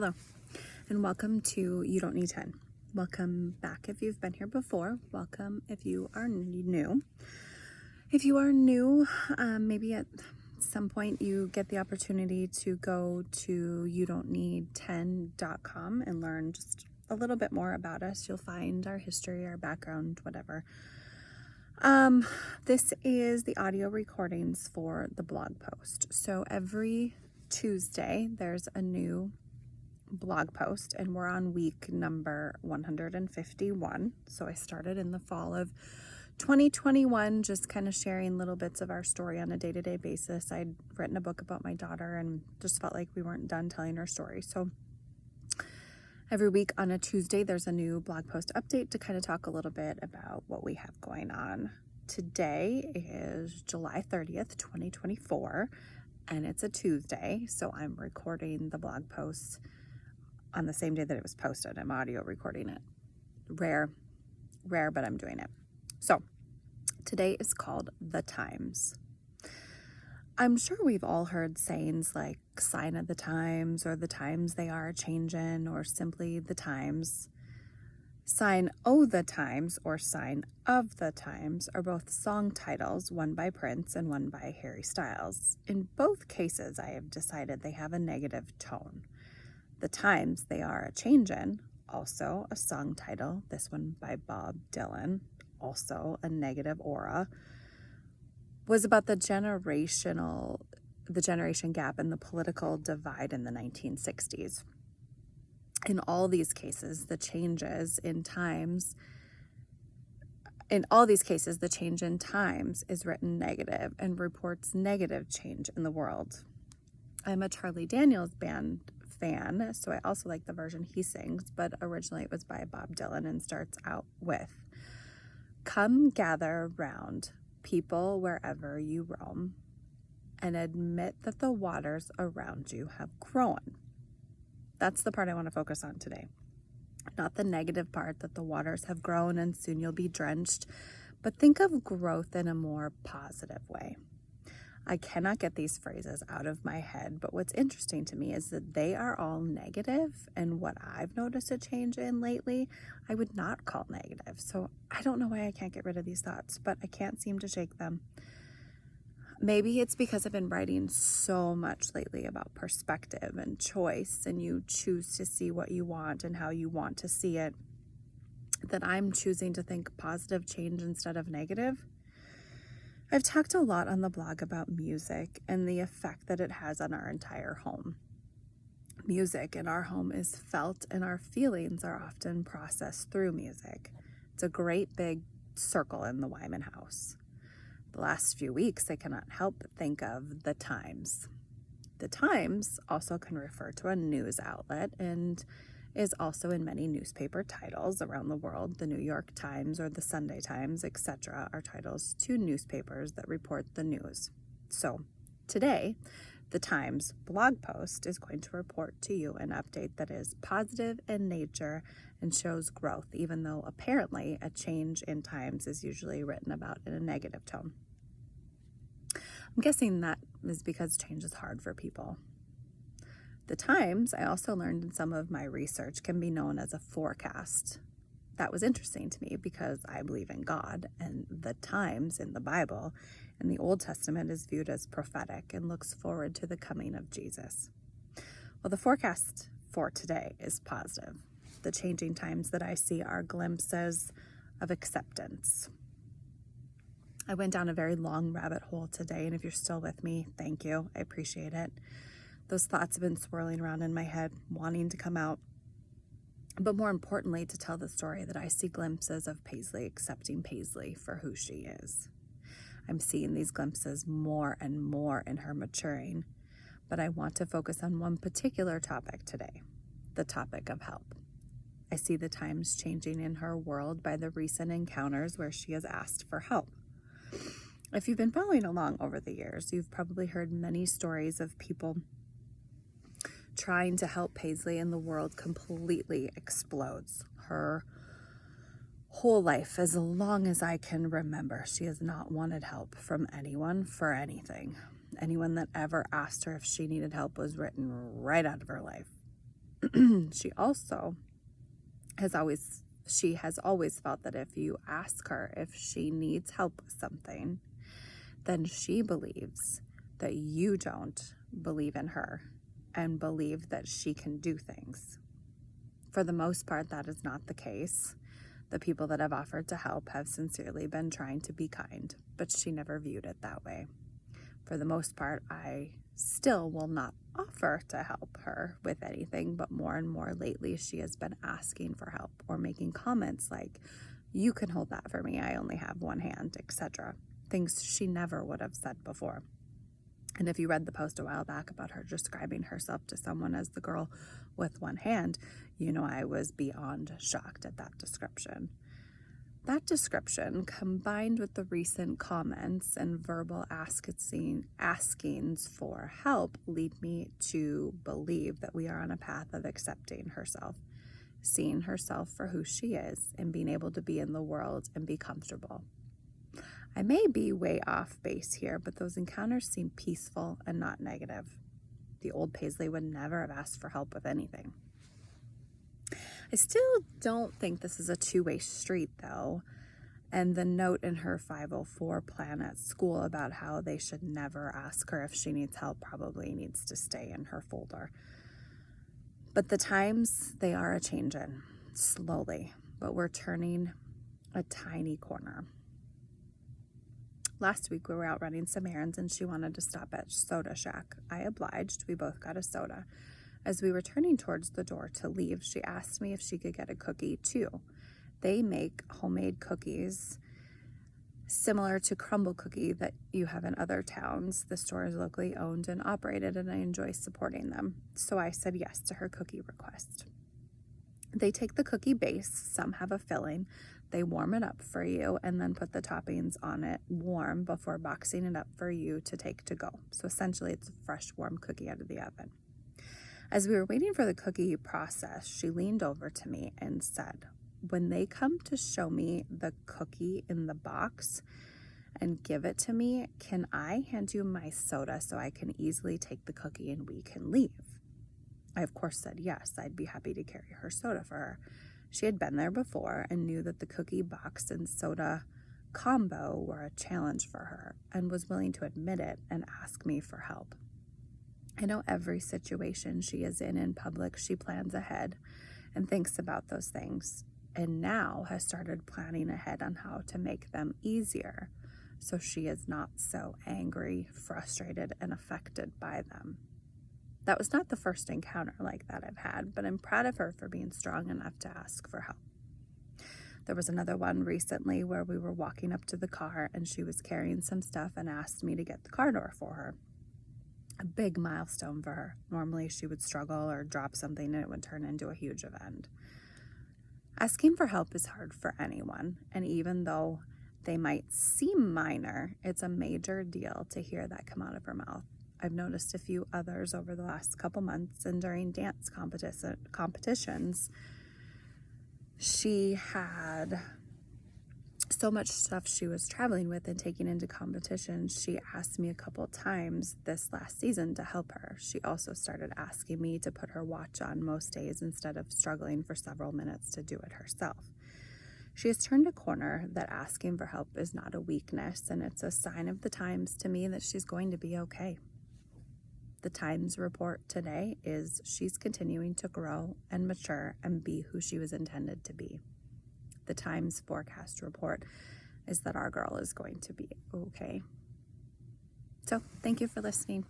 Hello, and welcome to You Don't Need 10. Welcome back if you've been here before. Welcome if you are new. If you are new, maybe at some point you get the opportunity to go to youdon'tneed10.com and learn just a little bit more about us. You'll find our history, our background, whatever. This is the audio recordings for the blog post. So every Tuesday, there's a new blog post, and we're on week number 151. So I started in the fall of 2021, just kind of sharing little bits of our story on a day-to-day basis. I'd written a book about my daughter and just felt like we weren't done telling her story. So every week on a Tuesday, there's a new blog post update to kind of talk a little bit about what we have going on. Today is July 30th, 2024, and it's a Tuesday. So I'm recording the blog post on the same day that it was posted. I'm audio recording it. Rare, but I'm doing it. So today is called The Times. I'm sure we've all heard sayings like sign of the times, or the times they are changing, or simply the times. Sign o' the Times or Sign of the Times are both song titles, one by Prince and one by Harry Styles. In both cases, I have decided they have a negative tone. The Times They Are a Changin', also a song title, this one by Bob Dylan, also a negative aura, was about the generation gap and the political divide in the 1960s. In all these cases, the change in times is written negative and reports negative change in the world. I'm a Charlie Daniels Band fan, so I also like the version he sings, but originally it was by Bob Dylan and starts out with, "Come gather round, people wherever you roam, and admit that the waters around you have grown." That's the part I want to focus on today. Not the negative part that the waters have grown and soon you'll be drenched, but think of growth in a more positive way. I cannot get these phrases out of my head, but what's interesting to me is that they are all negative, and what I've noticed a change in lately, I would not call negative. So I don't know why I can't get rid of these thoughts, but I can't seem to shake them. Maybe it's because I've been writing so much lately about perspective and choice, and you choose to see what you want and how you want to see it, that I'm choosing to think positive change instead of negative. I've talked a lot on the blog about music and the effect that it has on our entire home. Music in our home is felt, and our feelings are often processed through music. It's a great big circle in the Wyman house. The last few weeks, I cannot help but think of The Times. The Times also can refer to a news outlet and is also in many newspaper titles around the world. The New York Times or the Sunday Times, etc., are titles to newspapers that report the news. So today, the Times blog post is going to report to you an update that is positive in nature and shows growth, even though apparently a change in times is usually written about in a negative tone. I'm guessing that is because change is hard for people. The Times, I also learned in some of my research, can be known as a forecast. That was interesting to me because I believe in God, and the times in the Bible in the Old Testament is viewed as prophetic and looks forward to the coming of Jesus. Well, the forecast for today is positive. The changing times that I see are glimpses of acceptance. I went down a very long rabbit hole today, and if you're still with me, thank you. I appreciate it. Those thoughts have been swirling around in my head, wanting to come out. But more importantly, to tell the story that I see glimpses of Paisley accepting Paisley for who she is. I'm seeing these glimpses more and more in her maturing, but I want to focus on one particular topic today, the topic of help. I see the times changing in her world by the recent encounters where she has asked for help. If you've been following along over the years, you've probably heard many stories of people trying to help Paisley, and the world completely explodes. Her whole life, as long as I can remember, she has not wanted help from anyone for anything. Anyone that ever asked her if she needed help was written right out of her life. She has always felt that if you ask her if she needs help with something, then she believes that you don't believe in her and believe that she can do things. For the most part, that is not the case. The people that have offered to help have sincerely been trying to be kind, but she never viewed it that way. For the most part, I still will not offer to help her with anything, but more and more lately, she has been asking for help or making comments like, "You can hold that for me, I only have one hand," etc. Things she never would have said before. And if you read the post a while back about her describing herself to someone as the girl with one hand, you know I was beyond shocked at that description. That description, combined with the recent comments and verbal askings for help, lead me to believe that we are on a path of accepting herself, seeing herself for who she is, and being able to be in the world and be comfortable. I may be way off base here, but those encounters seem peaceful and not negative. The old Paisley would never have asked for help with anything. I still don't think this is a two-way street, though, and the note in her 504 plan at school about how they should never ask her if she needs help probably needs to stay in her folder. But the times, they are a-changin', slowly, but we're turning a tiny corner. Last week we were out running some errands and she wanted to stop at Soda Shack. I obliged. We both got a soda. As we were turning towards the door to leave, she asked me if she could get a cookie too. They make homemade cookies similar to Crumble Cookie that you have in other towns. The store is locally owned and operated, and I enjoy supporting them. So I said yes to her cookie request. They take the cookie base, some have a filling, they warm it up for you, and then put the toppings on it warm before boxing it up for you to take to go. So essentially it's a fresh, warm cookie out of the oven. As we were waiting for the cookie process, she leaned over to me and said, "When they come to show me the cookie in the box and give it to me, can I hand you my soda so I can easily take the cookie and we can leave?" I, of course, said yes, I'd be happy to carry her soda for her. She had been there before and knew that the cookie box and soda combo were a challenge for her and was willing to admit it and ask me for help. I know every situation she is in public, she plans ahead and thinks about those things, and now has started planning ahead on how to make them easier so she is not so angry, frustrated, and affected by them. That was not the first encounter like that I've had, but I'm proud of her for being strong enough to ask for help. There was another one recently where we were walking up to the car and she was carrying some stuff and asked me to get the car door for her. A big milestone for her. Normally she would struggle or drop something and it would turn into a huge event. Asking for help is hard for anyone, and even though they might seem minor, it's a major deal to hear that come out of her mouth. I've noticed a few others over the last couple months, and during dance competitions, she had so much stuff she was traveling with and taking into competitions. She asked me a couple times this last season to help her. She also started asking me to put her watch on most days instead of struggling for several minutes to do it herself. She has turned a corner that asking for help is not a weakness, and it's a sign of the times to me that she's going to be okay. The Times report today is she's continuing to grow and mature and be who she was intended to be. The Times forecast report is that our girl is going to be okay. So, thank you for listening.